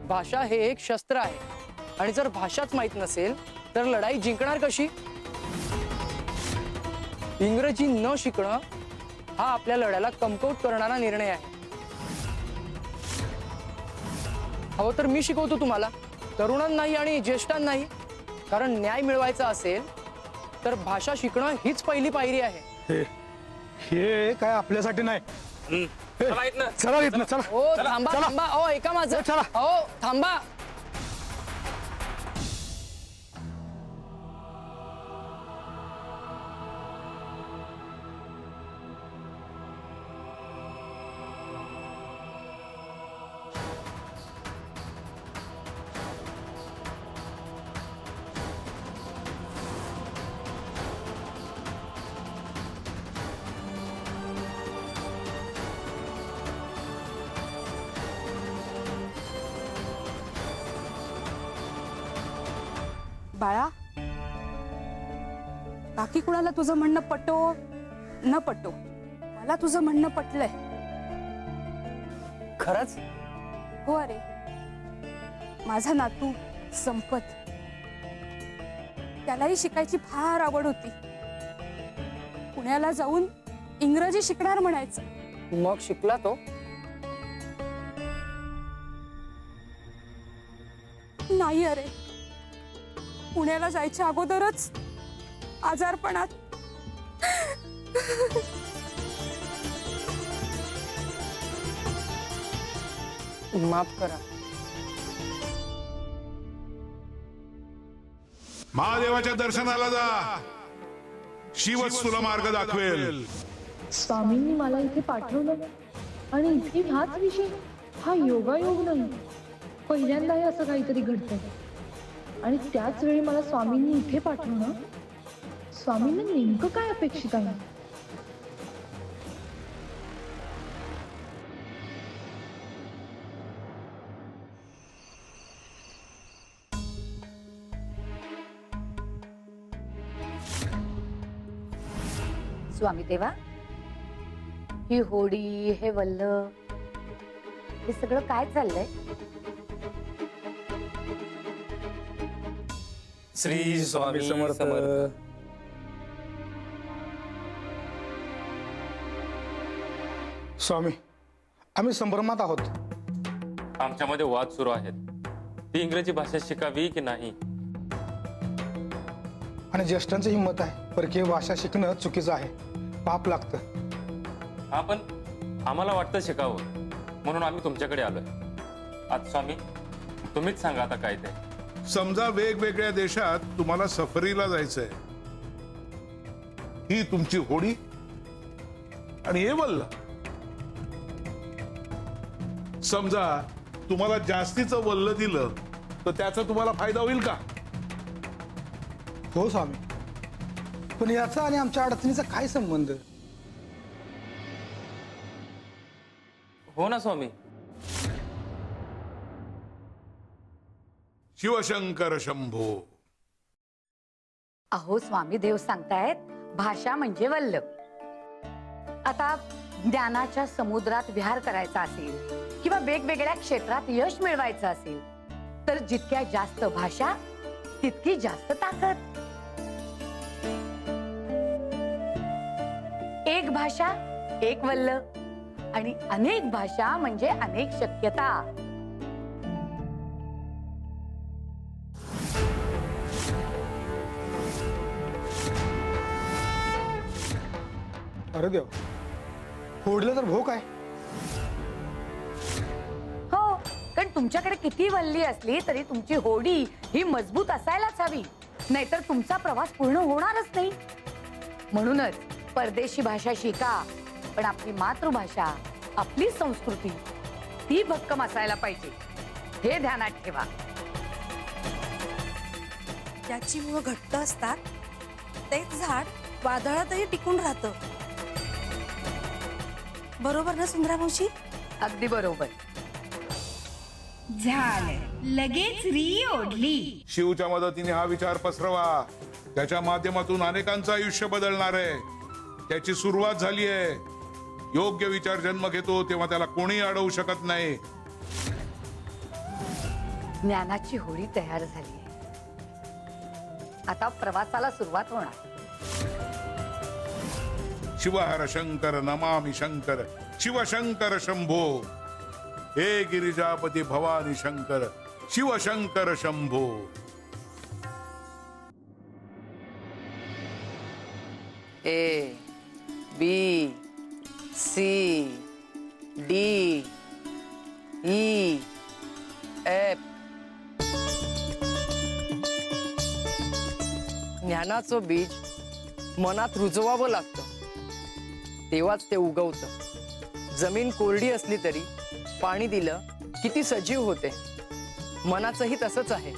भाषा हे एक शस्त्र आहे आणि जर भाषाच माहित नसेल तर लढाई जिंकणार कशी? इंग्रजी न शिकणं हा आपल्या लढ्याला कमकुवत करणारा निर्णय आहे. हवं तर मी शिकवतो तुम्हाला, तरुणांनाही आणि ज्येष्ठांनाही. कारण न्याय मिळवायचा असेल तर भाषा शिकणं हीच पहिली पायरी आहे. हे काय आपल्यासाठी नाही. चला इथनं. चला इथनं, चला. ओ थांबा थांबा, ओ ऐका माझं. चला. ओ थांबा. बाळा, बाकी कुणाला तुझं म्हणणं पटो न पटो, मला तुझं म्हणणं पटलंय. खरंच? हो अरे, माझा नातू संपत, त्यालाही शिकायची फार आवड होती. पुण्याला जाऊन इंग्रजी शिकणार म्हणायचं. मग शिकला तो? नाही अरे, पुण्याला जायच्या अगोदरच आजारपणात माफ करा. महादेवाच्या दर्शनाला जा, शिवच तुला मार्ग दाखवेल. स्वामींनी मला इथे पाठवलं आणि इथे हाच विषय. हा योगायोग नाही, पहिल्यांदा हे असं काहीतरी घडतंय. आणि त्याच वेळी मला स्वामींनी इथे पाठवणं. स्वामींना नेमकं काय अपेक्षित आहे? स्वामी देवा, ही होडी, हे वल्ल, हे सगळं काय चाललंय? श्री स्वामी समर्थ. स्वामी, आम्ही संभ्रमात आहोत. आमच्यामध्ये वाद सुरू आहेत. ती इंग्रजी भाषा शिकावी की नाही. आणि ज्येष्ठांचंही मत आहे, परकीय भाषा शिकणं चुकीचं आहे, पाप लागतं. हा, पण आम्हाला वाटतं शिकावं, म्हणून आम्ही तुमच्याकडे आलोय. आज स्वामी, तुम्हीच सांगा आता काय ते. समजा वेगवेगळ्या देशात तुम्हाला सफरीला जायचंय. ही तुमची होडी आणि हे वल्ल. समजा तुम्हाला जास्तीचं वल्ल दिलं तर त्याचा तुम्हाला फायदा होईल का? हो स्वामी, पण याचा आणि आमच्या अडचणीचा काय संबंध? हो ना स्वामी. शिवशंकर शंभो. अहो स्वामी, देव सांगतायत भाषा म्हणजे वल्ल. आता ज्ञानाच्या समुद्रात विहार करायचा असेल किंवा वेगवेगळ्या क्षेत्रात यश मिळवायचं असेल तर जितक्या जास्त भाषा तितकी जास्त ताकद. एक भाषा एक वल्ल आणि अनेक भाषा म्हणजे अनेक शक्यता. अरे देव, होडलं तर भो काय? हो, कारण तुमच्याकडे किती वल्ली असली तरी तुमची होडी ही मजबूत असायलाच हवी, नाहीतर तुमचा प्रवास पूर्ण होणारच नाही. म्हणूनच परदेशी भाषा शिका, पण आपली मातृभाषा, आपली संस्कृती ती भक्कम असायला पाहिजे, हे ध्यानात ठेवा. त्याची मुळं घट्ट असतात, तेच झाड वादळातही टिकून राहतं. बरोबर ना सुंदरा मावशी? अगदी बरोबर. झालं, लगेच री ओढली. शिवच्या मदतीने हा विचार पसरवा. त्याच्या माध्यमातून अनेकांचं आयुष्य बदलणार आहे. त्याची सुरुवात झाली आहे. योग्य विचार जन्म घेतो तेव्हा त्याला कोणी अडवू शकत नाही. ज्ञानाची होडी तयार झाली. आता प्रवासाला सुरुवात होणार. शिवहर शंकर नमामि शंकर शिवशंकर शंभो. हे Girijapati Bhavani Shankar Shivshankar Shambho. A B C D E F. ज्ञानाचं बीज मनात रुजवावं लागतं, तेव्हाच ते उगवतं. जमीन कोरडी असली तरी पाणी दिलं की ती सजीव होते. मनाचंही तसंच आहे.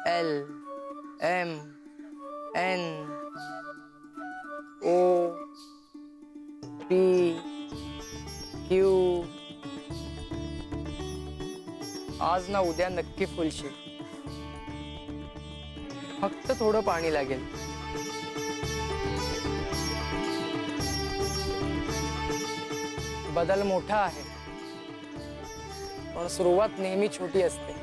L M N O P Q. आज ना उद्या नक्की फुलशील. फक्त थोडं पाणी लागेल. बदल मोठा आहे, पण सुरुवात नेहमी छोटी असते.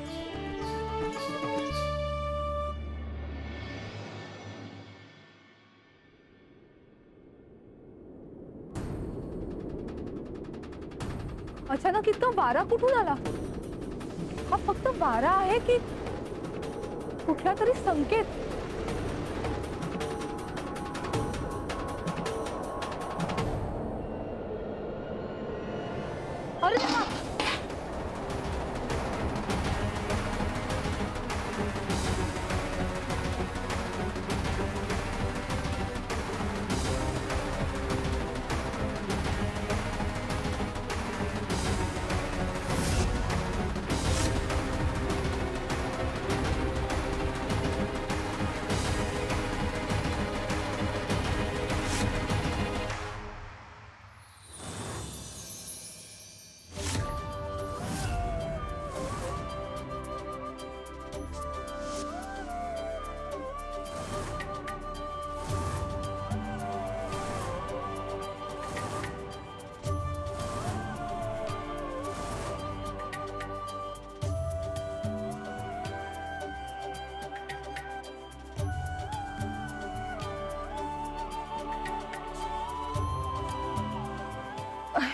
अचानक इतका वारा कुठून आला? हा फक्त वारा आहे की कुठला तरी संकेत? अरे देवा!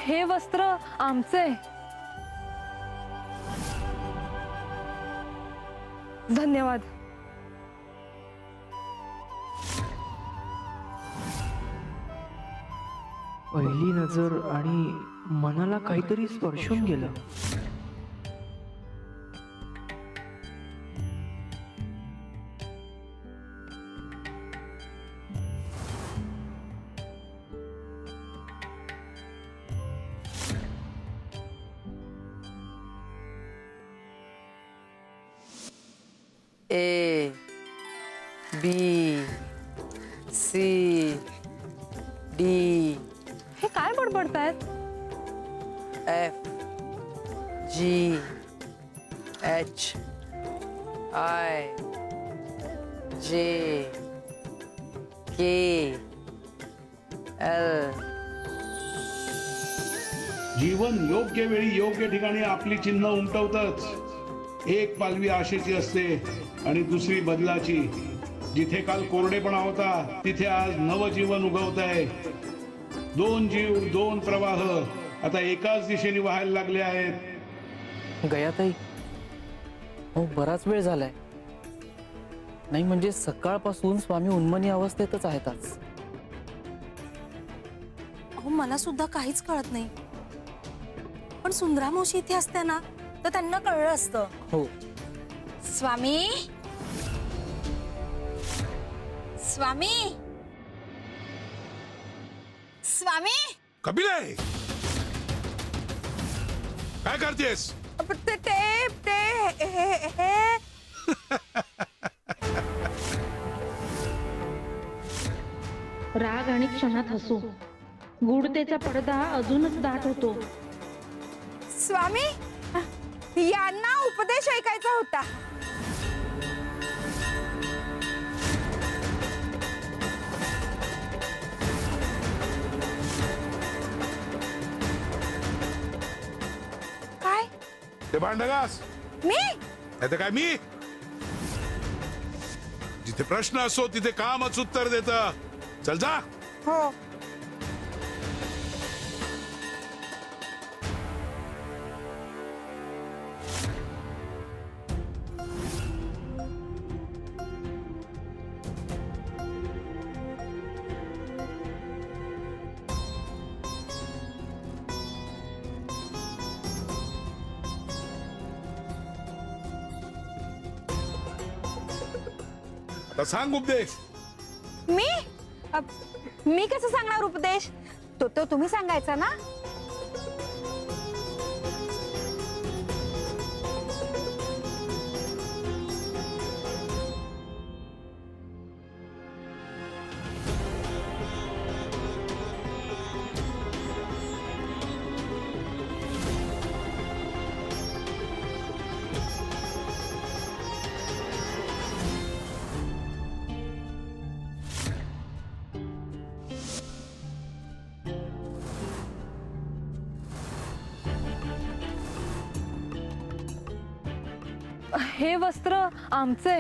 हे वस्त्र आमचे. धन्यवाद. पहिली नजर आणि मनाला काहीतरी स्पर्शून गेलं. ए बी सी डी हे काय बडबडतायत? एफ जी एच आय जे के एल. जीवन योग्य वेळी योग्य ठिकाणी आपली चिन्ह उमटवतच. एक पालवी आशेची असते आणि दुसरी बदलाची. जिथे काल कोरडेपणा होता तिथे आज नवजीवन उगवत आहे. दोन जीव दोन प्रवाह आता एकाच दिशेने वाहायला लागले आहेत. गयाताई, हो बराच वेळ झालाय. नाही म्हणजे सकाळपासून स्वामी उन्मनी अवस्थेतच आहेत आज. अहो मला सुद्धा काहीच कळत नाही. पण सुंदरा मावशी इथे असत्या ना तर त्यांना कळलं असतं. हो. स्वामी स्वामी स्वामी. कपिलाय, काय करतेस? राग आणि क्षणात हसू. गूढतेचा पडदा अजूनच दाट होतो. स्वामी यांना उपदेश ऐकायचा होता. काय ते भांड घास. मी नाही तर काय मी? जिथे प्रश्न असो तिथे कामच उत्तर देत. चल जा. हो. आता सांग उपदेश. मी कसं सांगणार उपदेश? तो तुम्ही सांगायचा ना. हे वस्त्र आमचे.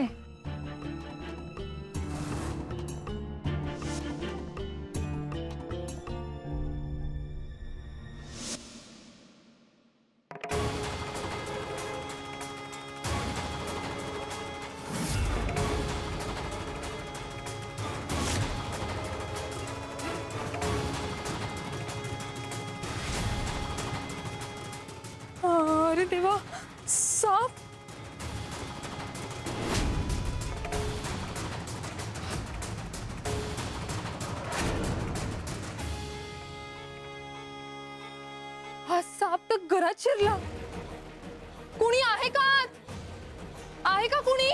अरे देवा, साप. हा साप तर घरात शिरला. कुणी आहे का आत? आहे का कुणी?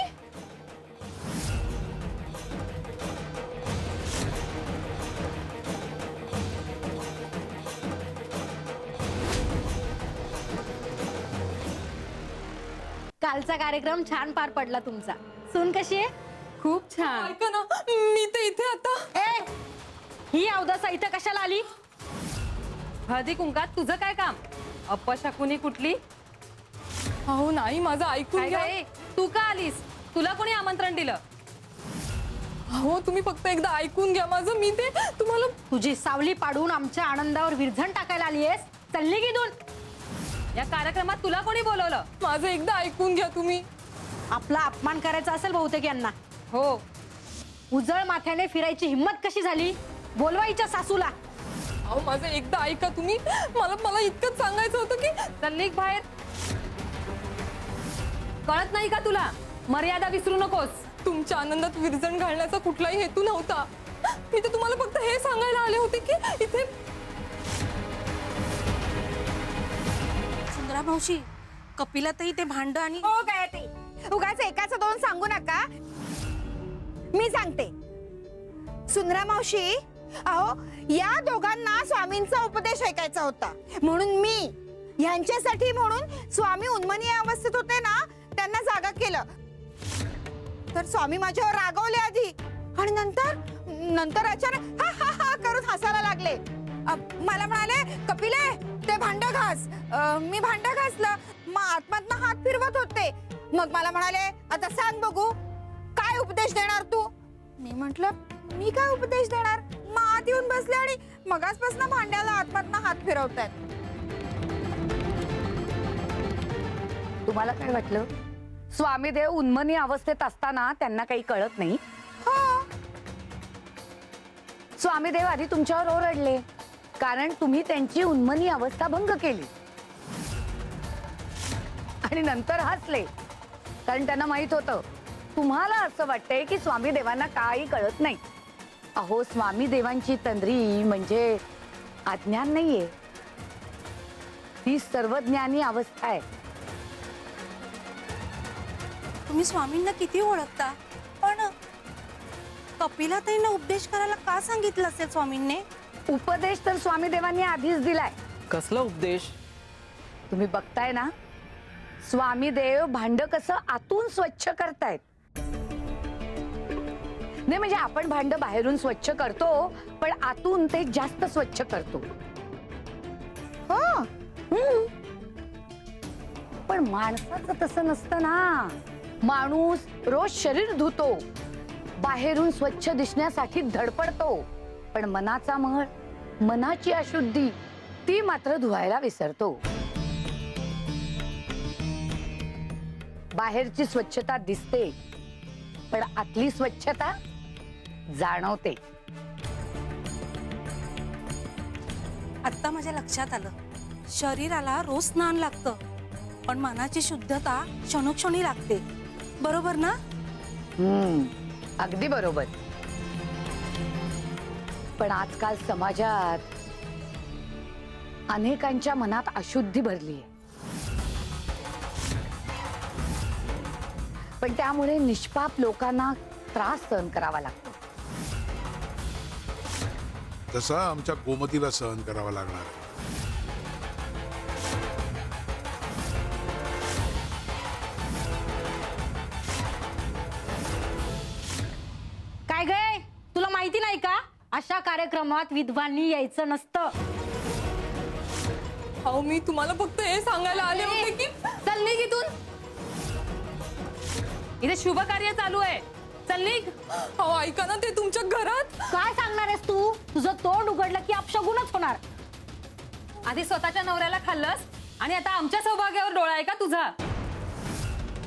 कालचा कार्यक्रम छान पार पडला तुमचा. सून कशी आहे? खूप छान. ऐका ना, मी तर इथे आता. ए, ही अवदसा इथं कशाला आली? हळदी कुंकात तुझं काय काम? अपशकुनी कुठली? अहो नाही, माझं ऐकून काय घ्या. काय? तू का आलीस? तुला कोणी आमंत्रण दिलं? अहो तुम्ही फक्त एकदा ऐकून घ्या माझं. मी ते तुम्हाला. तुझी सावली पाडून आमच्या आनंदावर विरझण टाकायला आलीयस. चालली की दूर. या कार्यक्रमात तुला कोणी बोलवलं? माझं एकदा ऐकून घ्या तुम्ही. आपला अपमान करायचा असेल बहुतेक यांना. हो. उजळ माथ्याने फिरायची हिम्मत कशी झाली? बोलवायच्या सासूला. अहो माझं एकदा ऐका तुम्ही. मला इतकंच सांगायचं होतं की. चल बाहेर. कळत नाही का तुला? मर्यादा विसरू नकोस. तुमच्या आनंदात विरजण घालण्याचा कुठलाही हेतू नव्हता. मी तर तुम्हाला फक्त हे सांगायला आले होते की इथे. सुंदरा मावशी, कपिलाताई ते भांड आणि हो काय ते उगाच एकाचं दोन सांगू नका. मी सांगते. सुंदरा मावशी, अहो या दोघांना स्वामींचा उपदेश ऐकायचा होता म्हणून मी यांच्यासाठी म्हणून स्वामी उन्मनी अवस्थेत होते ना, त्यांना जागा केलं. तर स्वामी माझ्यावर रागवले आधी आणि नंतर अचानक हा हा हा करून हसायला लागले. मला म्हणाले, कपिले ते भांड घास. मी भांड घासलं. मग आतमधनं हात फिरवत होते. मग मला म्हणाले, आता सांग बघू काय उपदेश देणार तू? मी म्हंटल, मी काय उपदेश देणार? मग आत येऊन बसले आणि मगासपासून भांड्याला आतमधनं हात फिरवतायत. तुम्हाला काय वाटलं? स्वामीदेव उन्मनी अवस्थेत असताना त्यांना काही कळत नाही? हो. स्वामीदेव आधी तुमच्यावर ओरडले कारण तुम्ही त्यांची उन्मनी अवस्था भंग केली आणि नंतर हसले कारण त्यांना माहित होतं तुम्हाला असं वाटतंय की स्वामी देवांना काही कळत नाही. अहो, स्वामी देवांची तंद्री म्हणजे अज्ञान नाहीये, ती सर्वज्ञानी अवस्था आहे. तुम्ही स्वामींना किती ओळखता, पण कपिलाताईंना उपदेश करायला का सांगितलं असेल स्वामींनी? उपदेश तर स्वामी देवांनी आधीच दिलाय. कसला उपदेश? तुम्ही बघताय ना, स्वामी देव भांड कसं आतून स्वच्छ करतायत. नाही म्हणजे आपण भांड बाहेरून स्वच्छ करतो, पण आतून ते जास्त स्वच्छ करतो. हो. पण पण माणसाचं तसं नसतं ना. माणूस रोज शरीर धुतो, बाहेरून स्वच्छ दिसण्यासाठी धडपडतो, पण मनाचा मळ, मनाची अशुद्धी ती मात्र धुवायला विसरतो. बाहेरची स्वच्छता दिसते, पण आतली स्वच्छता जाणवते. आत्ता माझ्या लक्षात आलं, शरीराला रोज स्नान लागतं, पण मनाची शुद्धता क्षणोक्षणी लागते. बरोबर ना? अगदी बरोबर. पण आजकाल समाजात अनेकांच्या मनात अशुद्धी भरली आहे, पण त्यामुळे निष्पाप लोकांना त्रास सहन करावा लागतो. तसा आमच्या गोमतीला सहन करावा लागणार आहे. काय गे, तुला माहिती नाही का, अशा कार्यक्रमात विद्वांनी यायचं नसतं. अहो मी तुम्हाला फक्त हे सांगायला आले होते की चल निघ इथून, इथे शुभ कार्य चालू आहे. चल निघ. अहो ऐका ना, ते तुमच्या घरात. काय सांगणार आहेस तू? तुझं तोंड उघडलं की अपशगुनच होणार. आधी स्वतःच्या नवऱ्याला खाल्लंस आणि आता आमच्या सौभाग्यावर डोळा आहे का तुझा?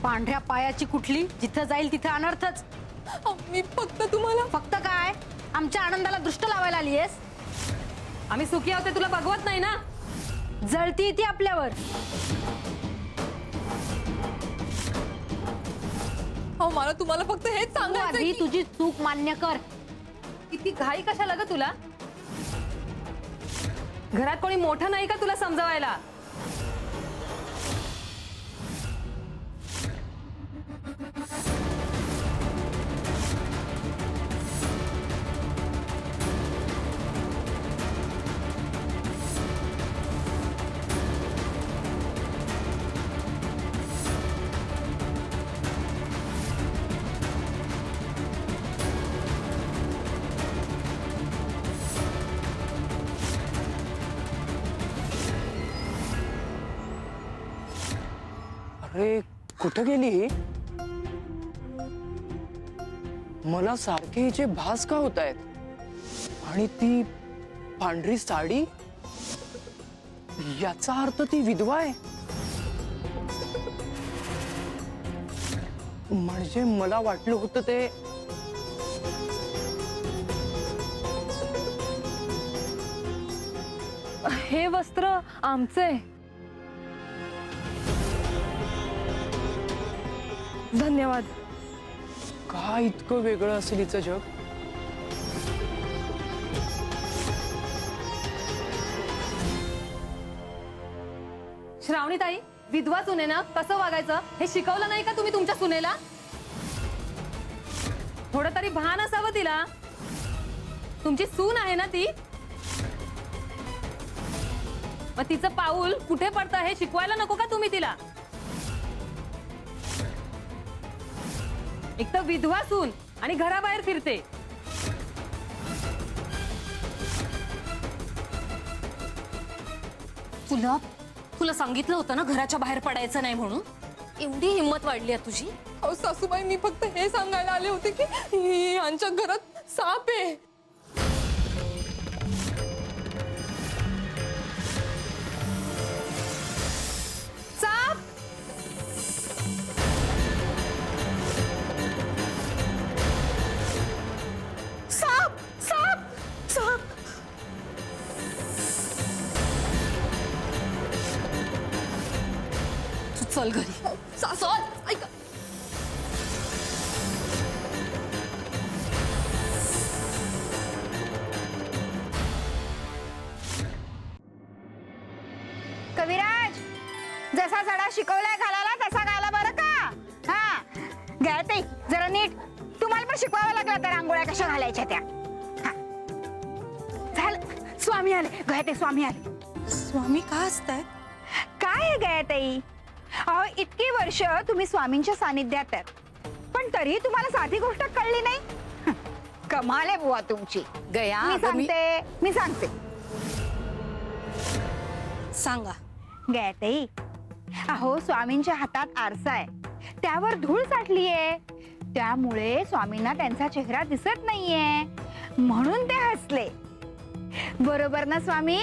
पांढऱ्या पायाची कुठली, जिथं जाईल तिथं अनर्थच. मी फक्त तुम्हाला. फक्त काय, आमच्या आनंदाला दृष्ट लावायला आलीयस? आम्ही सुखी आहोत ते तुला बघवत नाही ना. जळती ती आपल्यावर. अहो मला तुम्हाला फक्त हेच तू सांगायचं आधी की- तुझी चूक मान्य कर. किती घाई कशाला ग तुला? घरात कोणी मोठं नाही का तुला समजवायला? अरे कुठं गेली ही? मला सारखे हिचे भास का होत आहेत? आणि ती पांढरी साडी, याचा अर्थ ती विधवा आहे. म्हणजे मला वाटलं होतं ते. हे वस्त्र आमचे. धन्यवाद. का इतकं वेगळं असेल हिचं जग? श्रावणीताई, विधवा सुनेनं कसं वागायचं हे शिकवलं नाही का तुम्ही तुमच्या सुनेला? थोडं तरी भान असावं तिला. तुमची सून आहे ना ती, मग तिचं पाऊल कुठे पडतं हे शिकवायला नको का तुम्ही तिला? एक तर विधवा सून आणि घराबाहेर फिरते. तुला सांगितलं होतं ना घराच्या बाहेर पडायचं नाही म्हणून. एवढी हिंमत वाढली आहे तुझी? अहो सासूबाई, मी फक्त हे सांगायला आले होते की यांच्या घरात साप आहे. साप. साप साप साप. तू चल घरी. चल. ऐक. कविराज, जसा सडा शिकवलाय घालायला तसा घाला बरं का. हा गायत्री, जरा नीट. तुम्हाला पण शिकवावं लागलं तर रांगोळ्या कशा घालायच्या त्या. हा. झालं, स्वामी आले. गायत्री, स्वामी आले. स्वामी का असताय? काय आहे गायत्री? अहो इतकी वर्ष तुम्ही स्वामींच्या सानिध्यात आहेत, पण तरी तुम्हाला साधी गोष्ट कळली नाही. कमाल आहे बुवा तुमची. गया, मी सांगते. सांगा. गायत्री, अहो स्वामींच्या हातात आरसा आहे, त्यावर धूळ साठली आहे, त्यामुळे स्वामींना त्यांचा चेहरा दिसत नाहीये, म्हणून ते हसले. बरोबर ना स्वामी?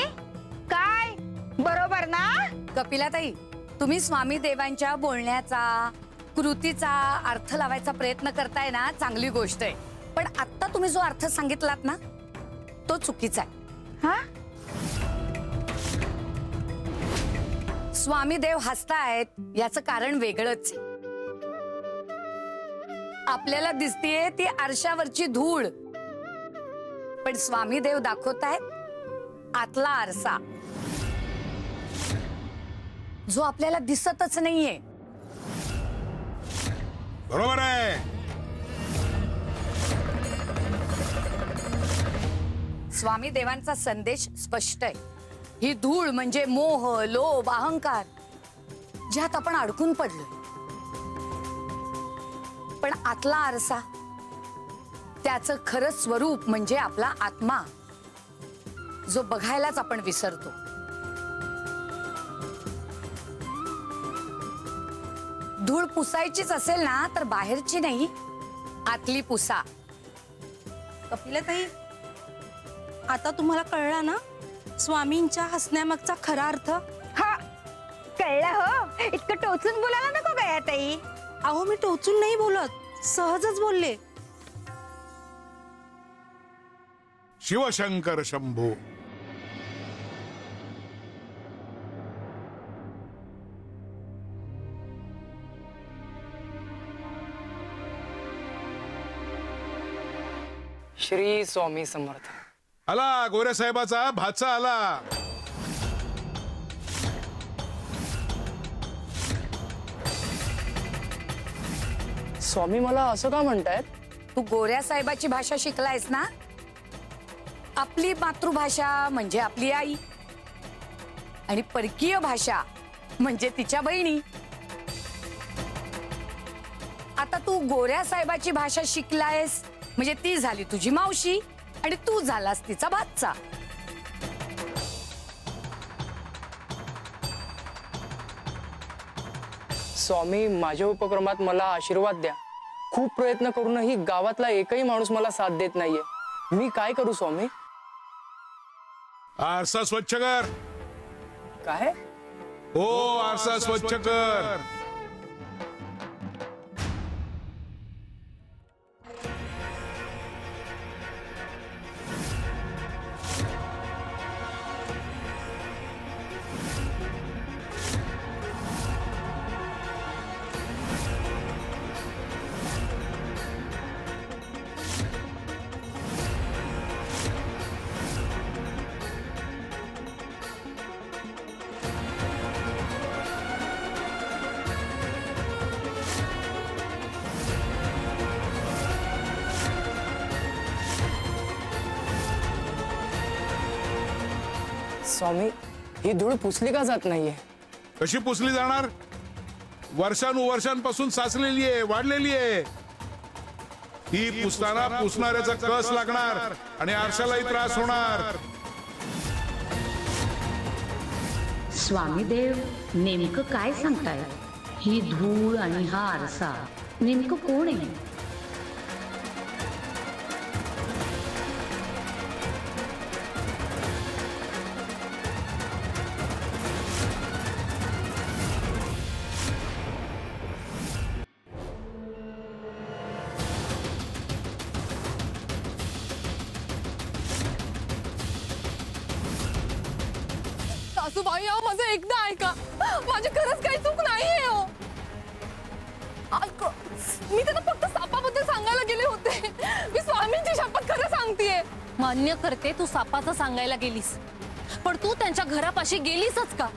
काय बरोबर ना? कपिलाताई, तुम्ही स्वामी देवांच्या बोलण्याचा कृतीचा अर्थ लावायचा प्रयत्न करताय ना, चांगली गोष्ट आहे. पण आता तुम्ही जो अर्थ सांगितलात ना, तो चुकीचा आहे. हा? स्वामी देव हसतायत याचं कारण वेगळंच आहे. आपल्याला दिसतीये ती आरशावरची धूळ, पण स्वामी देव दाखवतायत आतला आरसा, जो आपल्याला दिसतच नाहीये. बरोबर आहे. स्वामी देवांचा संदेश स्पष्ट आहे. ही धूळ म्हणजे मोह, लोभ, अहंकार, ज्यात आपण अडकून पडलोय. पण आतला आरसा, त्याचं खरं स्वरूप म्हणजे आपला आत्मा, जो बघायलाच आपण विसरतो. धूळ पुसायचीच असेल ना, तर बाहेरची नाही, आतली पुसा. कपिलाताई, आता तुम्हाला कळला ना स्वामींच्या हसण्यामागचा खरा अर्थ? हा कळलं हो. इतकं टोचून बोलायला नको गया ताई. अहो, मी टोचून नाही बोलत, सहजच बोलले. शिवशंकर शंभू. श्री स्वामी समर्थ. आला गोऱ्या साहेबाचा भाचा आला. स्वामी मला असं का म्हणतायत? तू गोऱ्या साहेबाची भाषा शिकलायस ना? आपली मातृभाषा म्हणजे आपली आई, आणि परकीय भाषा म्हणजे तिच्या बहिणी. आता तू गोऱ्या साहेबाची भाषा शिकलायस म्हणजे ती झाली तुझी मावशी, आणि तू झालास तिचा भाचा. स्वामी, माझ्या उपक्रमात मला आशीर्वाद द्या. खूप प्रयत्न करूनही गावातला एकही माणूस मला साथ देत नाहीये. मी काय करू स्वामी? आरसा स्वच्छ कर. काय? हो, आरसा स्वच्छ कर. स्वामी, ही धूळ पुसली का जात नाहीये? कशी पुसली जाणार? वर्षानुवर्षांपासून साचलेली आहे, वाढलेली आहे. ही पुसताना पुसणाऱ्याचा कस लागणार आणि आरशालाही त्रास होणार. स्वामीदेव नेमकं काय सांगताय? ही धूळ आणि हा आरसा नेमकं कोण आहे? सासूबाई, अहो माझं एकदा ऐका, माझी खरंच काही चूक नाहीये हो. मी त्यांना फक्त सापाबद्दल सांगायला गेले होते. मी स्वामींची शपथ खरं सांगतेय. मान्य करते, तू सापाचं सांगायला गेलीस, पण तू त्यांच्या घरापाशी गेलीसच का?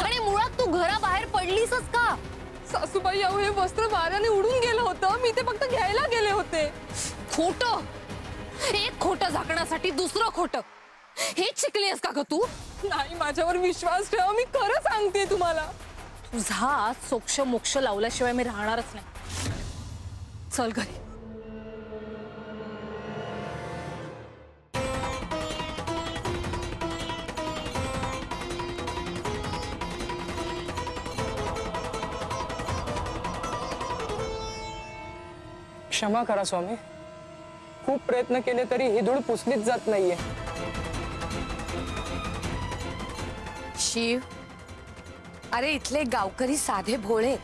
आणि मुळात तू घराबाहेर पडलीसच का? सासूबाई, अहो हे वस्त्र वाऱ्याने उडून गेलं होतं, मी ते फक्त घ्यायला गेले होते. खोटं, एक खोटं झाकण्यासाठी दुसरं खोटं, हेच शिकलीस का ग तू? नाही, माझ्यावर विश्वास ठेवा, मी खरं सांगते तुम्हाला. तुझा सोक्ष मोक्ष लावल्याशिवाय मी राहणारच नाही. चल घरी. क्षमा करा स्वामी, खूप प्रयत्न केले तरी ही धूळ पुसलीच जात नाहीये. शिव, अरे इथले गावकरी साधे भोळे,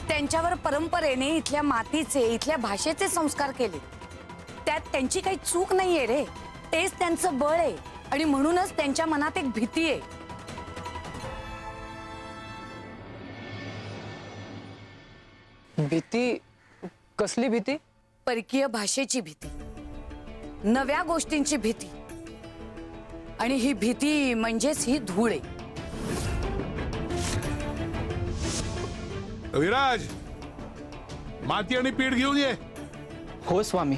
त्यांच्यावर परंपरेने इथल्या मातीचे, इथल्या भाषेचे संस्कार केले. त्यात त्यांची काही चूक नाहीये रे, तेच त्यांचं बळ आहे. आणि म्हणूनच त्यांच्या मनात एक भीती आहे. भीती? कसली भीती? परकीय भाषेची भीती, नव्या गोष्टींची भीती. आणि ही भीती म्हणजेच ही धूळ आहे. विराज, माती आणि पीठ घेऊन ये. हो स्वामी.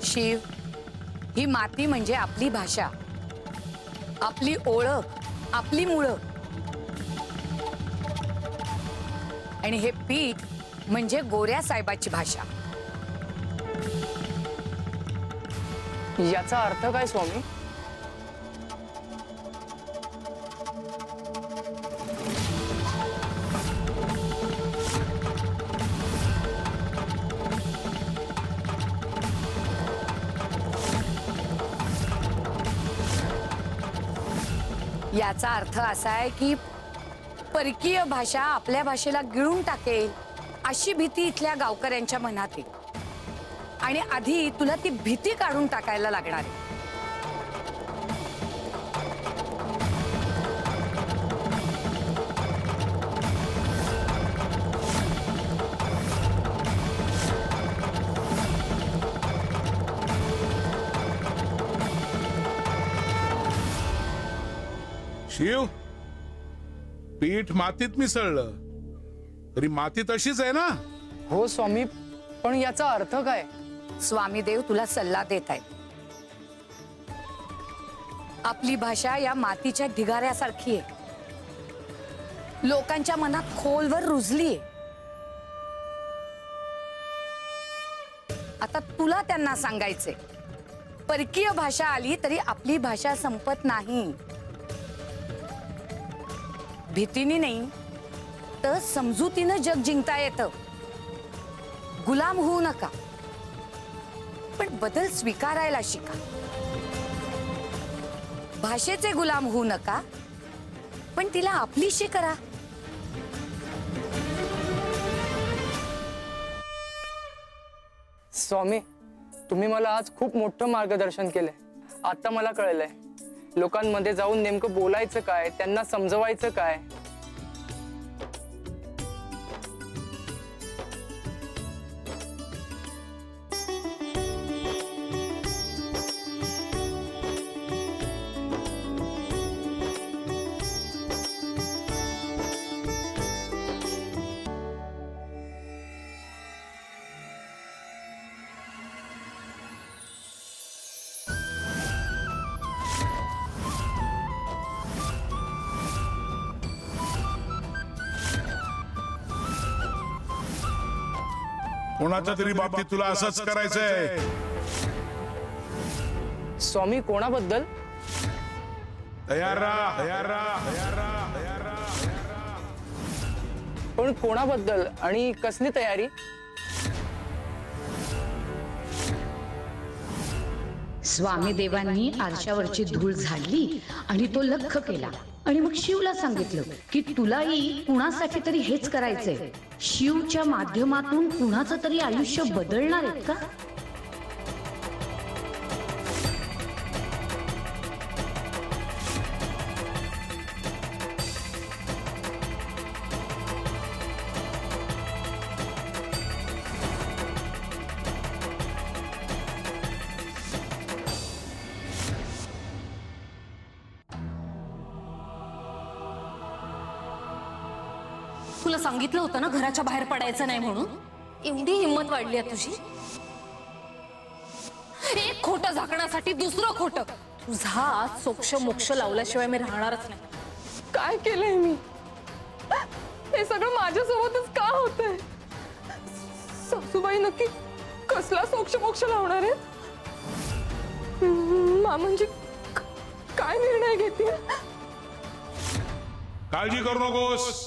शिव, ही माती म्हणजे आपली भाषा, आपली ओळख, आपली मुळं. आणि हे पीठ म्हणजे गोऱ्या साहेबाची भाषा. याचा अर्थ काय स्वामी? याचा अर्थ असा आहे की परकीय भाषा आपल्या भाषेला गिळून टाकेल अशी भीती इथल्या गावकऱ्यांच्या मनात आहे. आणि आधी तुला ती भीती काढून टाकायला लागणार आहे. शिव, पीठ मातीत मिसळलं तरी माती तशीच आहे ना? हो स्वामी, पण याचा अर्थ काय? स्वामी देव तुला सल्ला देत आहेत. आपली भाषा या मातीच्या ढिगाऱ्यासारखी आहे, लोकांच्या मनात खोलवर रुजली आहे. आता तुला त्यांना सांगायचे, परकीय भाषा आली तरी आपली भाषा संपत नाही. भीतीने नाही तर समजुतीनं जग जिंकता येतं. गुलाम होऊ नका, पण बदल स्वीकारायला शिका. भाषेचे गुलाम होऊ नका, पण तिला आपलीशी करा. स्वामी, तुम्ही मला आज खूप मोठं मार्गदर्शन केलंय. आता मला कळलंय लोकांमध्ये जाऊन नेमकं बोलायचं काय, त्यांना समजवायचं काय. कोणाच्या तरी बाबतीत तुला असंच करायचंय. स्वामी, कोणाबद्दल? तयार राहा, तयार राहा, तयार राहा, तयार राहा. पण कोणाबद्दल आणि कसली तयारी? स्वामी देवांनी आरशावरची धूळ झाडली आणि तो लख्ख केला. आणि मग शिवला सांगितलं की तुलाही कुणासाठी तरी हेच करायचंय. शिवच्या माध्यमातून कुणाचं तरी आयुष्य बदलणार आहेत का? तुला तुला सांगितलं होतं ना घराच्या बाहेर पडायचं नाही म्हणून. एवढी हिंमत वाढली आहे तुझी. एक खोटं झाकण्यासाठी दुसरं खोटं. तुझा सोक्ष मोक्ष लावल्याशिवाय मी राहणारच नाही. काय केलंय मी? हे सगळं माझ्यासोबतच का होतंय? सासूबाई नक्की कसला सोक्ष मोक्ष लावणार आहेत? मामांजी काय निर्णय घेतील? काळजी करू नकोस.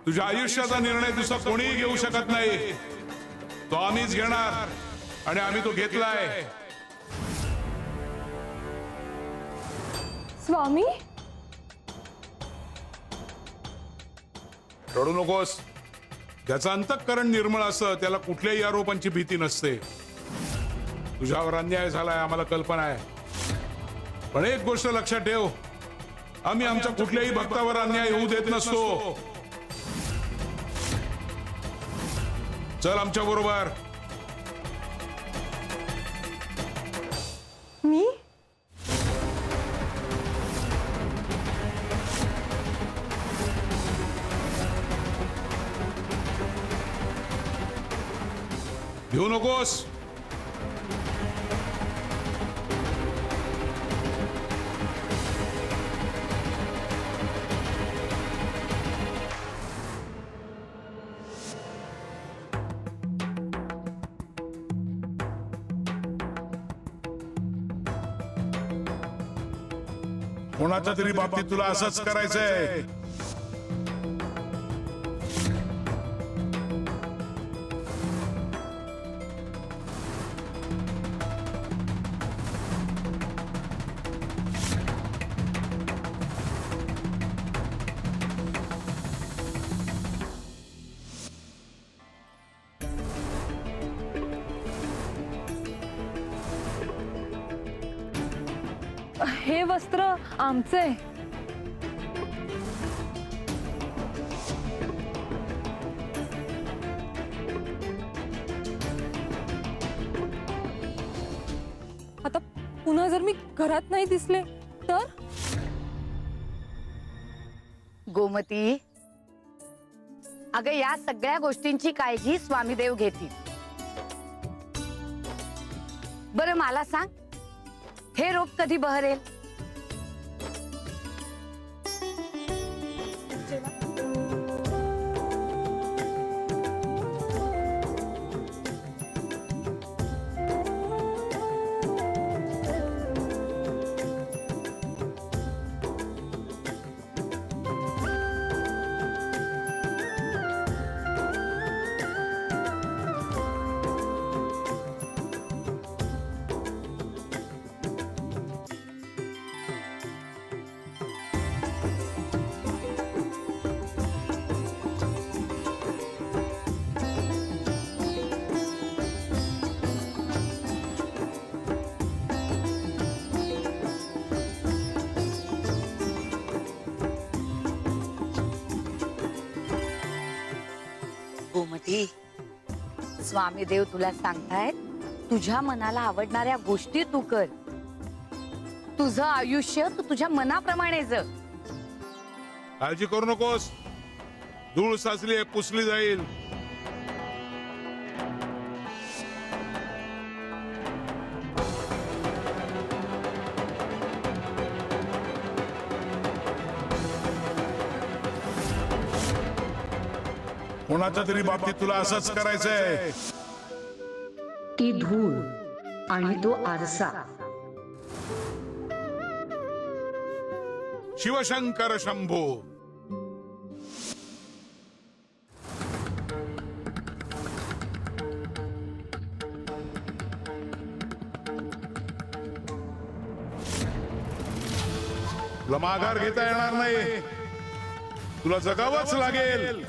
तुझ्या आयुष्याचा निर्णय दुसरा कोणीही घेऊ शकत नाही. तो आम्हीच घेणार आणि आम्ही तो घेतलाय. स्वामी, रडू नकोस. ज्याचं अंतःकरण निर्मळ असतं त्याला कुठल्याही आरोपांची भीती नसते. तुझ्यावर अन्याय झालाय आम्हाला कल्पना आहे, पण एक गोष्ट लक्षात ठेव, आम्ही आमच्या कुठल्याही भक्तावर अन्याय होऊ देत नसतो. चल आमच्या बरोबर. मी घेऊ नकोस. कोणाच्या तरी बाबतीत तुला असंच करायचंय. हे वस्त्र आमचे. आता पुन्हा जर मी घरात नाही दिसले तर? गोमती, अगं या सगळ्या गोष्टींची काळजी स्वामीदेव घेतील. बरं मला सांग, हे रोप कधी बहरेल? गोमती, स्वामीदेव तुला सांगतायत, तुझ्या मनाला आवडणाऱ्या गोष्टी तू कर. तुझं आयुष्य तू तुझ्या मनाप्रमाणे जग. काळजी करू नकोस. धूळ साचली आहे, पुसली जाईल. कोणाच्या तरी बाबतीत तुला असंच करायचंय. ती धूळ आणि तो आरसा. शिवशंकर शंभो. तुला माघार घेता येणार नाही. तुला जगावंच लागेल.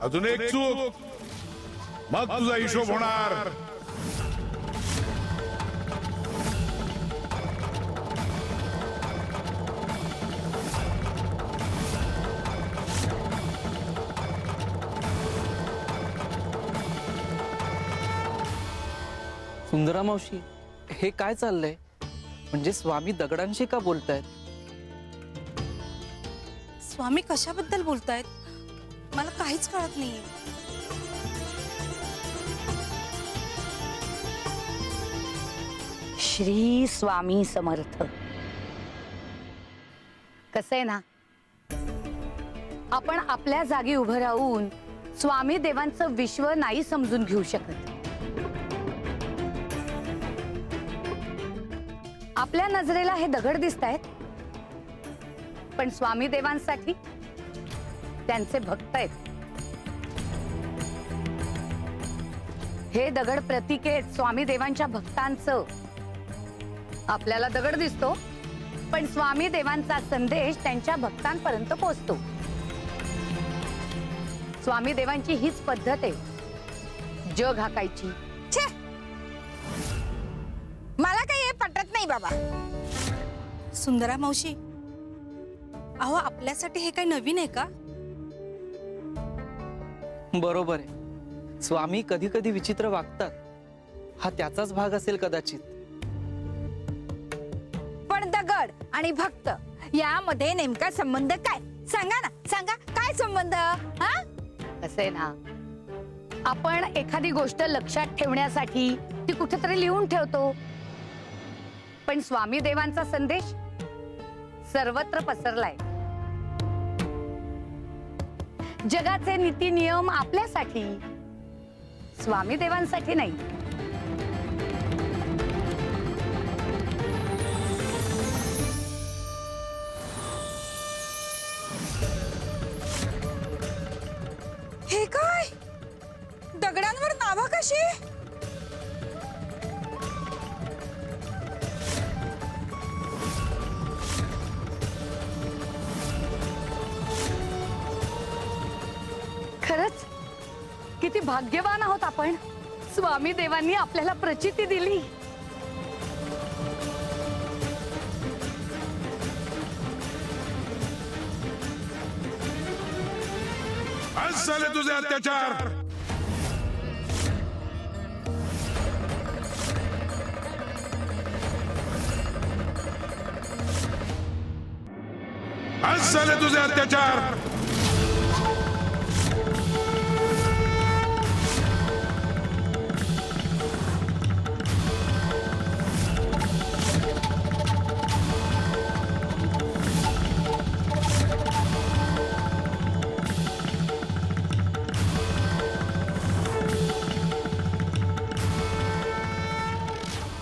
अजून एक चूक, मग तुझा हिशोब होणार. सुंदरा मावशी, हे काय चाललंय? म्हणजे स्वामी दगडांशी का बोलतायत? स्वामी कशाबद्दल बोलतायत मला काहीच कळत नाहीये. श्री स्वामी समर्थ. कसं आहे ना, आपण आपल्या जागी उभं राहून स्वामी देवांचं विश्व नाही समजून घेऊ शकत. आपल्या नजरेला हे दगड दिसतायत, पण स्वामी देवांसाठी त्यांचे भक्त आहेत. हे दगड प्रतीक आहेत स्वामी देवांच्या भक्तांचं. आपल्याला दगड दिसतो, पण स्वामी देवांचा संदेश त्यांच्या भक्तांपर्यंत पोहोचतो. स्वामी देवांची हीच पद्धत आहे जग हाकायची. छे, मला काही हे पटत नाही बाबा. सुंदरा मावशी, अहो आपल्यासाठी हे काही नवीन आहे का? बरोबर आहे. स्वामी कधी कधी विचित्र वागतात, हा त्याचाच भाग असेल कदाचित. पण दगड आणि भक्त यामध्ये नेमका संबंध काय? सांगा ना, सांगा काय संबंध? हा, कसं आहे ना, आपण एखादी गोष्ट लक्षात ठेवण्यासाठी ती कुठेतरी लिहून ठेवतो, पण स्वामी देवांचा संदेश सर्वत्र पसरलाय. जगाचे नीती नियम आपल्यासाठी, स्वामी देवांसाठी नाही. हे काय? दगडांवर नावा कशी? खरंच किती भाग्यवान आहोत आपण. स्वामी देवांनी आपल्याला प्रचिती दिली. आज झाले तुझे अत्याचार. आज झाले तुझे अत्याचार.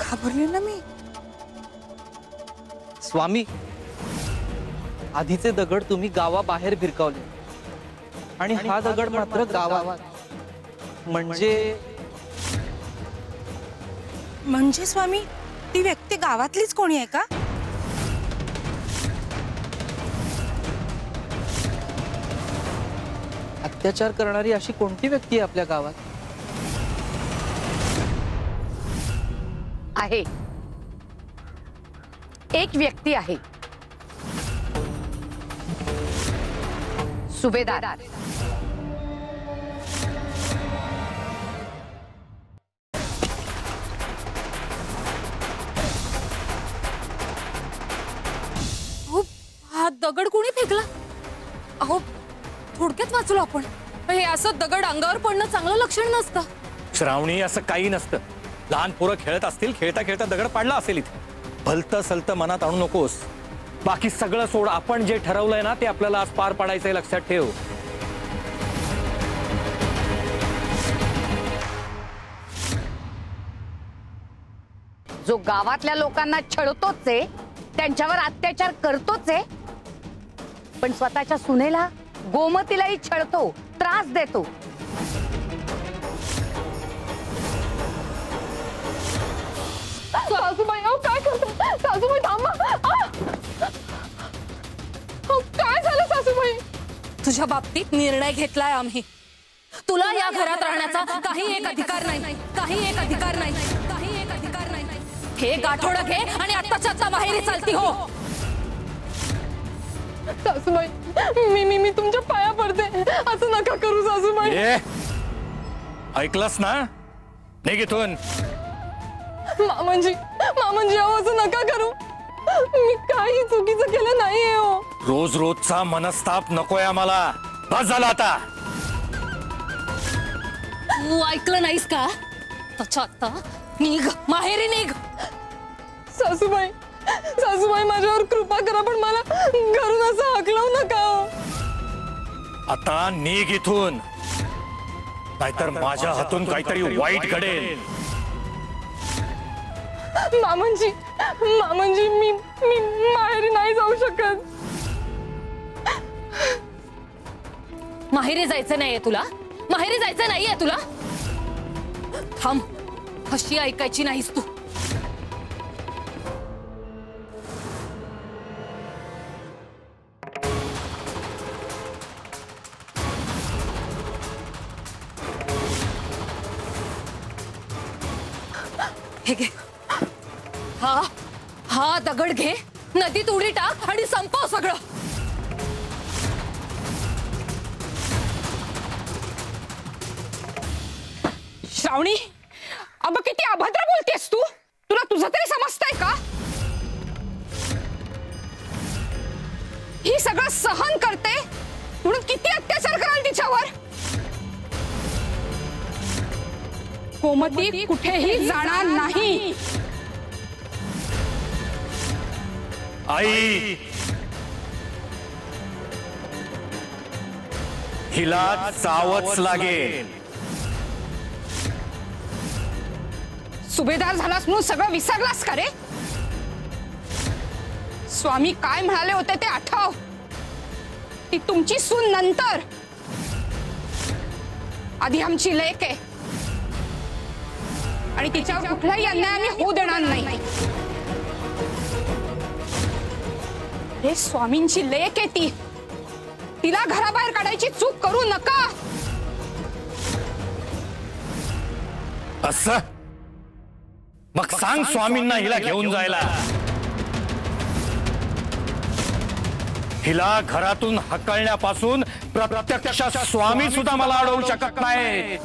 घाबरले ना मी. स्वामी, आधीचे दगड तुम्ही गावाबाहेर भिरकावले आणि हा दगड मात्र गावात. म्हणजे स्वामी, ती व्यक्ती गावातलीच कोणी आहे का? अत्याचार करणारी अशी कोणती व्यक्ती आहे आपल्या गावात? आहे, एक व्यक्ती आहे. सुभेदार. हा दगड कोणी फेकला? अहो थोडक्यात वाचलो आपण. हे असं दगड अंगावर पडणं चांगलं लक्षण नसतं. श्रावणी, असं काही नसतं. लहान पोरं खेळत असतील, खेळता खेळता दगड पडला असेल इथे. भलतं सलतं मनात आणू नकोस. बाकी सगळं सोड. आपण जे ठरवलंय ना ते आपल्याला आज पार पाडायचंय, लक्षात ठेव. जो गावातल्या लोकांना छळतोच आहे, त्यांच्यावर अत्याचार करतोच आहे, पण स्वतःच्या सुनेला, गोमतीलाही छळतो, त्रास देतो. सासूबाई, अहो काय करता? सासूबाई थांबा. काय झालं सासूबाई? तुझ्या बाबतीत निर्णय घेतलाय आम्ही. तुला या घरात राहण्याचा काही एक अधिकार नाही, काही एक अधिकार नाही, काही एक अधिकार नाही. हे गाठोडं घे आणि आत्ताच्या आत्ता बाहेर चालती हो. सासूबाई, मी तुमच्या पाया पडते. असं नका करू सासूबाई. ऐकलंस ना? निघ इथून. मामंजी अहो असं नका करू. मी काही चुकीचं केलं नाहीये हो. रोज रोजचा मनस्ताप नकोय आम्हाला. बस झाला आता. तू ऐकलं नाहीस का? अच्छा आता निघ, माहेरी निघ. सासूबाई माझ्यावर कृपा करा, पण मला घरून असं हाकलवू नका हो. आता निघ इथून, नाहीतर माझ्या हातून काहीतरी वाईट घडेल. मामंजी मी माहेरी नाही जाऊ शकत. माहेरी जायचं नाहीये तुला? माहेरी जायचं नाहीये तुला? थांब, अशी ऐकायची नाहीस तू. हे घे, हा दगड घे, नदीत उडी टाक आणि संपव सगळं. श्रावणी, अगं किती अभद्र बोलतेस तू. तुला तुझं तरी समजतंय का? ही सगळं सहन करते म्हणून किती अत्याचार कराल तिच्यावर. कोमती कुठेही जाणार नाही. आई, हिला चावच लागेल. सुभेदार झालास म्हणून सगळं विसरलास का रे? स्वामी काय म्हणाले होते ते आठव. ती तुमची सून नंतर, आधी आमची लेक आहे आणि तिच्यावर कुठलाही अन्याय आम्ही होऊ देणार नाही. हे स्वामींची लेक आहे ती, तिला घराबाहेर काढायची चूक करू नका. असं मग सांग स्वामींना हिला घेऊन जायला. हिला घरातून हकलण्यापासून प्रत्यक्ष स्वामी सुद्धा मला अडवू शकत नाही.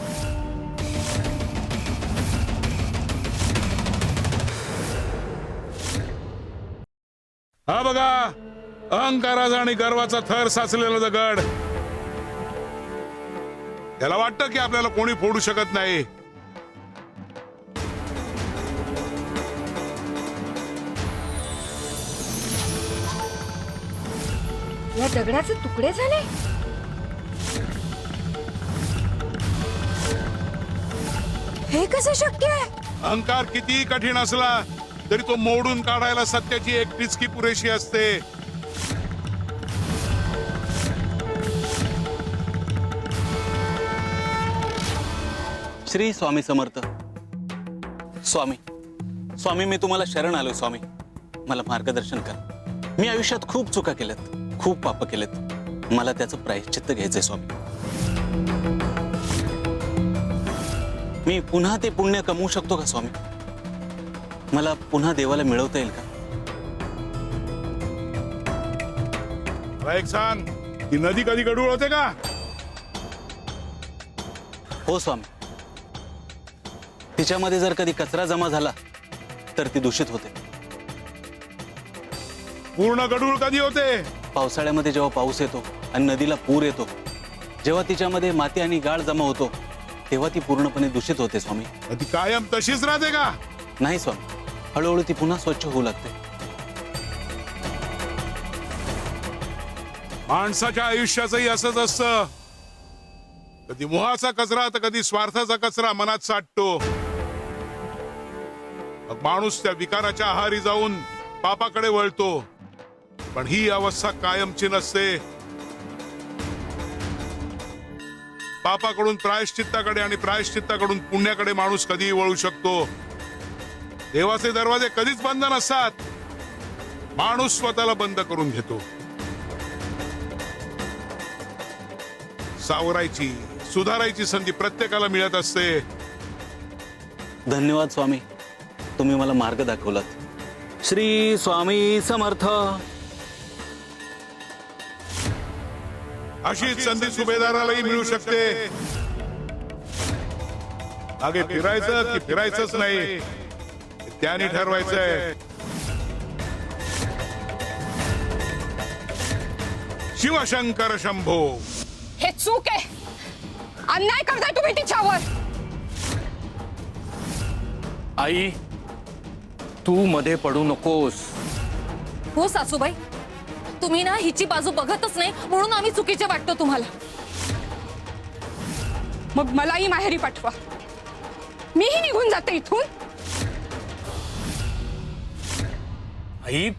हा बघा, अहंकाराचा आणि गर्वाचा थर साचलेला दगड. त्याला वाटतं की आपल्याला कोणी फोडू शकत नाही. या दगडाचे तुकडे झाले. हे कसं शक्य आहे? अहंकार कितीही कठीण असला तरी तो मोडून काढायला सत्याची एक टिचकी पुरेशी असते. श्री स्वामी समर्थ. स्वामी मी तुम्हाला शरण आलोय. स्वामी, मला मार्गदर्शन करा. मी आयुष्यात खूप चुका केल्यात, खूप पाप केलेत. मला त्याचं प्रायश्चित्त घ्यायचंय स्वामी. मी पुन्हा ते पुण्य कमवू शकतो का स्वामी? मला पुन्हा देवाला मिळवता येईल का? मला एक सांग, ती नदी कधी गढूळ होते का? हो स्वामी, तिच्यामध्ये जर कधी कचरा जमा झाला तर ती दूषित होते. पूर्ण गढूळ कधी होते? पावसाळ्यामध्ये जेव्हा पाऊस येतो आणि नदीला पूर येतो, जेव्हा तिच्यामध्ये माती आणि गाळ जमा होतो, तेव्हा ती पूर्णपणे दूषित होते स्वामी. ती कायम तशीच राहते का? नाही स्वामी, हळूहळू ती पुन्हा स्वच्छ होऊ लागते. माणसाच्या आयुष्याचंही असंच असतं. कधी मोहाचा कचरा तर कधी स्वार्थाचा कचरा मनात साठतो. मग माणूस त्या विकाराच्या आहारी जाऊन पापाकडे वळतो. पण ही अवस्था कायमची नसते. पापाकडून प्रायश्चित्ताकडे आणि प्रायश्चित्ताकडून पुण्याकडे माणूस कधीही वळू शकतो. देवाचे दरवाजे कधीच बंद नसतात. माणूस स्वतःला बंद करून घेतो. सावरायची, सुधारायची संधी प्रत्येकाला मिळत असते. धन्यवाद स्वामी, तुम्ही मला मार्ग दाखवलात. श्री स्वामी समर्थ. अशीच संधी सुभेदारालाही मिळू शकते. मागे फिरायचं की फिरायचंच नाही, त्याने ठरवायचंय. शिवशंकर शंभो. हे चूक आहे. अन्याय करताय तुम्ही तिच्यावर. आई तू मध्ये पडू नकोस. हो सासूबाई, तुम्ही ना हिची बाजू बघतच नाही म्हणून आम्ही चुकीचे वाटतो तुम्हाला. मग मलाही माहेरी पाठवा. मीही निघून जाते इथून. आई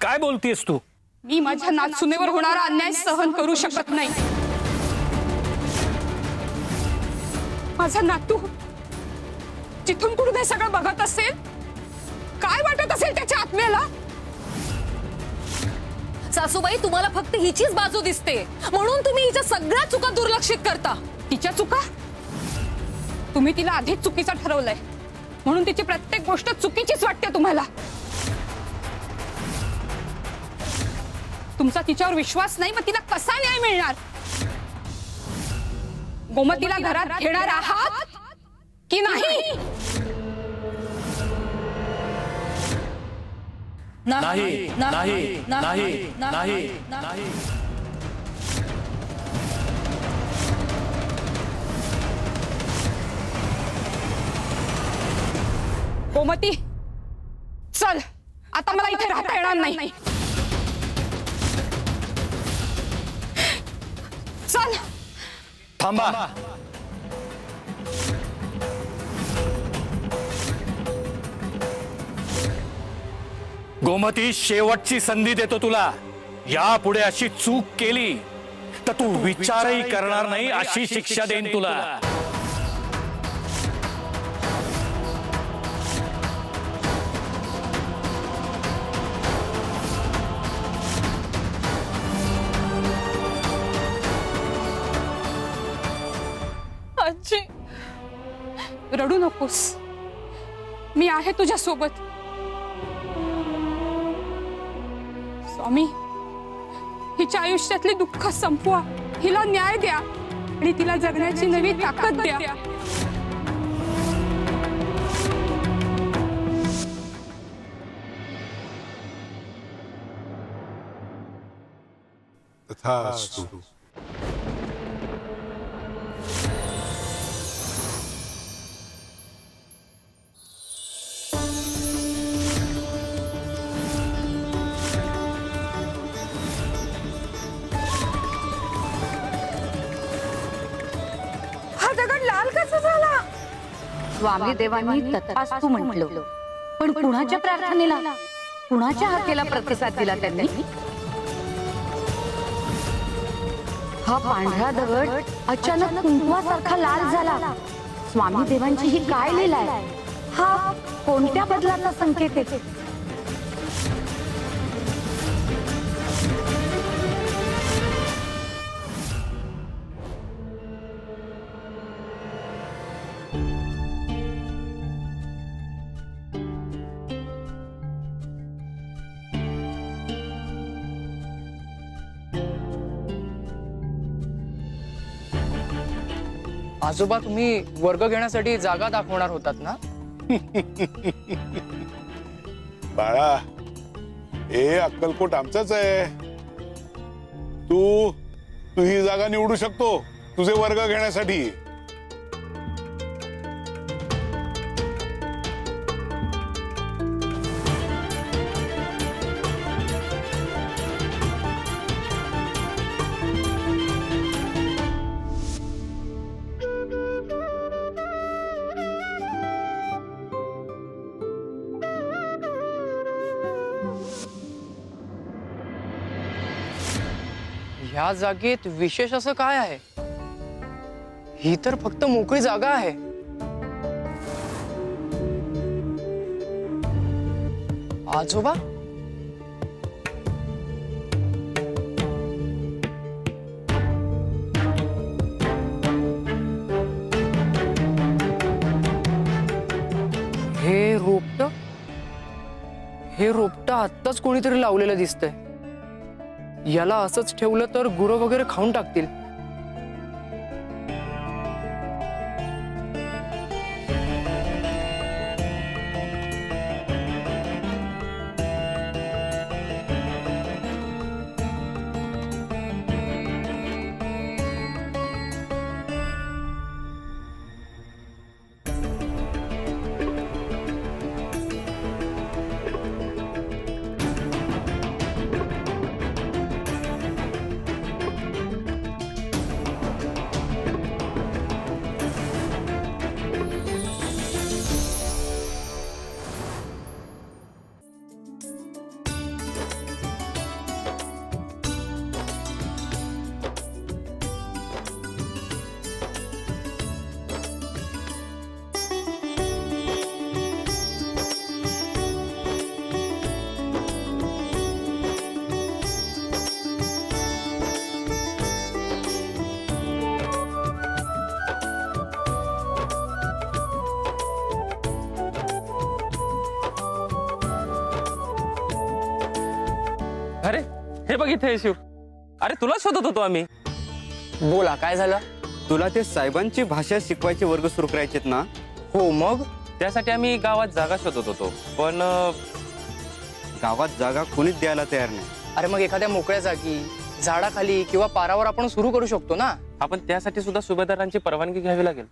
काय बोलतेस तू? मी माझ्या नातसुनेवर होणारा अन्याय सहन करू शकत नाही. माझा नातू जिथून कुठून हे सगळं बघत असेल, काय वाटत असेल त्याच्या आत्म्याला? सासूबाई, तुम्हाला फक्त हिचीच बाजू दिसते म्हणून तुम्ही हिच्या सगळ्या चुका दुर्लक्षित करता. तिच्या चुका? तुम्ही तिला आधीच चुकीचं ठरवलंय म्हणून तिची प्रत्येक गोष्ट चुकीचीच वाटते तुम्हाला. तुमचा तिच्यावर विश्वास नाही, मग तिला कसा न्याय मिळणार? गोमतीला घरात घेणार आहात की नाही? नाही नाही नाही नाही नाही. गोमती, चल, आता मला इथे राहता येणार नाही. चल. थांबा. गोमती, शेवटची संधी देतो तुला. यापुढे अशी चूक केली तर तू विचारही करणार नाही अशी शिक्षा देईन तुला. आजी, रडू नकोस. मी आहे तुझ्या सोबत. स्वामी, हिच्या आयुष्यातली दुःख संपवा. हिला न्याय द्या आणि तिला जगण्याची नवी ताकद द्या. तथास्तु. हा दगड लाल कसा झाला? स्वामी देवांनी तथास्तु म्हटलं, पण कुणाच्या प्रार्थनेला, कुणाच्या हाकेला प्रतिसाद दिला त्यांनी? हा पांढरा दगड अचानक कुंकवासारखा लाल झाला. स्वामी देवांची ही काय लीला आहे? हा कोणत्या बदलाचा संकेत आहे? आजोबा, तुम्ही वर्ग घेण्यासाठी जागा दाखवणार होतात ना? बाळा, हे अक्कलकोट आमचंच आहे. तू ही जागा निवडू शकतो तुझे वर्ग घेण्यासाठी. ह्या जागेत विशेष असं काय आहे? ही तर फक्त मोकळी जागा आहे. आजोबा, हे रोपटं आत्ताच कोणीतरी लावलेलं दिसतंय. याला असंच ठेवलं तर गुरं वगैरे खाऊन टाकतील. अरे हे बघ इथे आहे शिव. अरे तुला शोधत होतो आम्ही. बोला काय झालं? तुला ते साहेबांची भाषा शिकवायचे वर्ग सुरू करायचेत ना? हो मग त्यासाठी आम्ही गावात जागा शोधत होतो, पण गावात जागा कोणीच द्यायला तयार नाही. अरे मग एखाद्या मोकळ्या जागी झाडाखाली किंवा पारावर आपण सुरू करू शकतो ना. आपण त्यासाठी सुद्धा सुभेदारांची परवानगी घ्यावी लागेल.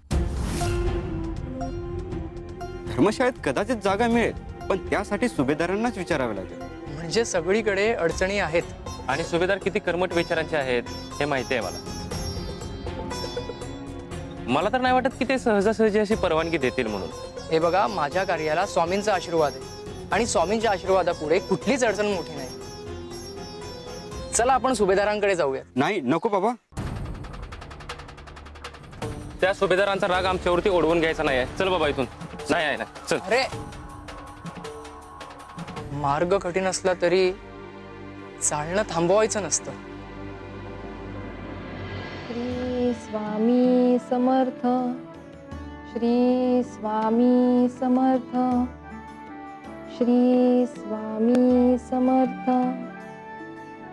धर्मशाळेत कदाचित जागा मिळेल, पण त्यासाठी सुभेदारांनाच विचारावे लागेल. म्हणजे सगळीकडे अडचणी आहेत. आणि सुभेदार किती कर्मठ विचारांचे आहेत हे माहिती आहे मला. मला तर नाही वाटत की ते सहजासहजी अशी परवानगी देतील म्हणून. हे बघा, माझ्या कार्याला स्वामींचा आशीर्वाद आहे आणि स्वामींच्या आशीर्वादापुढे कुठलीच अडचण मोठी नाही. चला आपण सुभेदारांकडे जाऊया. नाही, नको बाबा. त्या सुभेदारांचा राग आमच्यावरती ओढवून घ्यायचा नाही आहे. चल बाबा इथून. नाही आहे ना, चल. अरे मार्ग कठीण असला तरी चालणं थांबवायचं नसतं. श्री स्वामी समर्थ. श्री स्वामी समर्थ. श्री स्वामी समर्थ.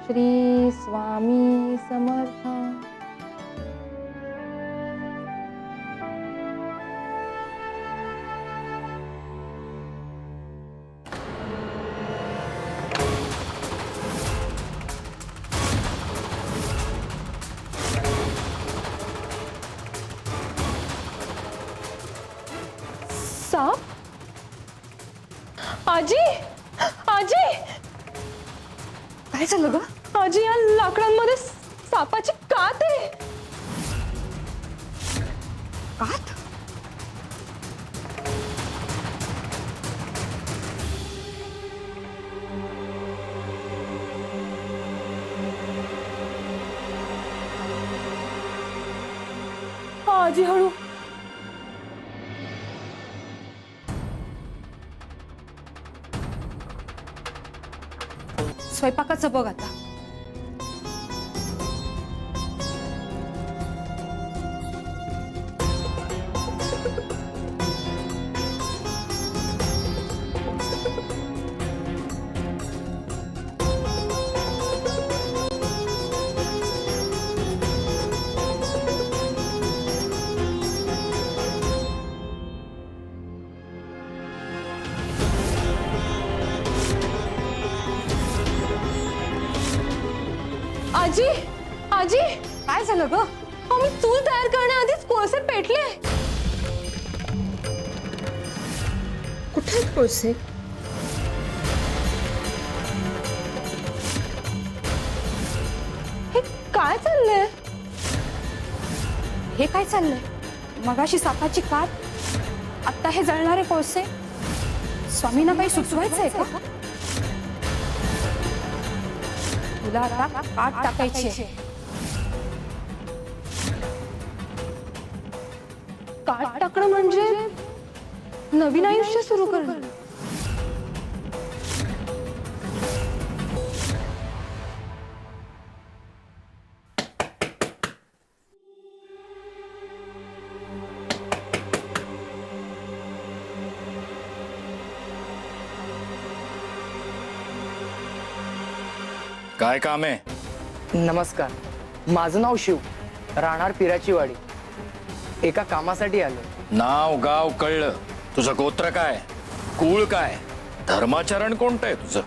श्री स्वामी समर्थ. साप? आजी, आजी, काय झालं ग? आजी, या लाकडांमध्ये सापाची कात आहे. कात? आजी हळू. स्वयंपाकाचं बघ आता. आजी, आजी, काय झालं ग? आम्ही चूल तयार करण्याआधीच कोळसे पेटले. कुठे आहेत कोळसे? हे काय चाललंय? हे काय चाललंय? मगाशी सापाची कात, आता हे जळणारे कोळसे. स्वामींना काही सुचवायचंय का? तुला आता काट टाकायची आहे. काट टाकणं म्हणजे नवीन आयुष्य सुरू करणं. काय काम आहे? नमस्कार, माझं नाव शिव, राहणार पिराची वाडी. एका कामासाठी आलो. नाव गाव कळलं, तुझं गोत्र काय, कुळ काय, धर्माचरण कोणतं आहे तुझं?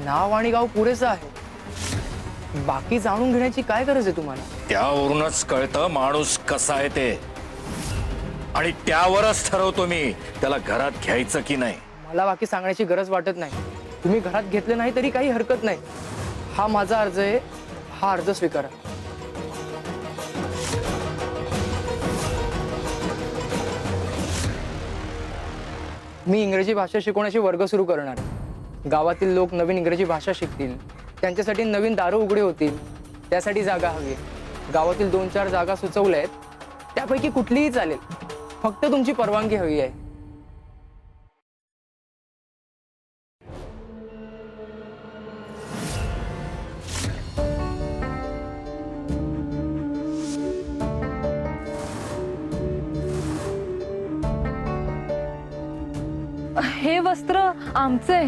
नाव आणि गाव पुरेसं आहे. बाकी जाणून घेण्याची काय गरज आहे तुम्हाला? त्यावरूनच कळतं माणूस कसा आहे ते, आणि त्यावरच ठरवतो मी त्याला घरात घ्यायचं की नाही. मला बाकी सांगण्याची गरज वाटत नाही. तुम्ही घरात घेतलं नाही तरी काही हरकत नाही. हा माझा अर्ज आहे, हा अर्ज स्वीकारा. मी इंग्रजी भाषा शिकवण्याचे वर्ग सुरू करणार आहे. गावातील लोक नवीन इंग्रजी भाषा शिकतील, त्यांच्यासाठी नवीन दारं उघडे होतील. त्यासाठी जागा हवी आहे. गावातील 2-4 जागा सुचवल्या आहेत, त्यापैकी कुठलीही चालेल, फक्त तुमची परवानगी हवी आहे. हे वस्त्र आमचे.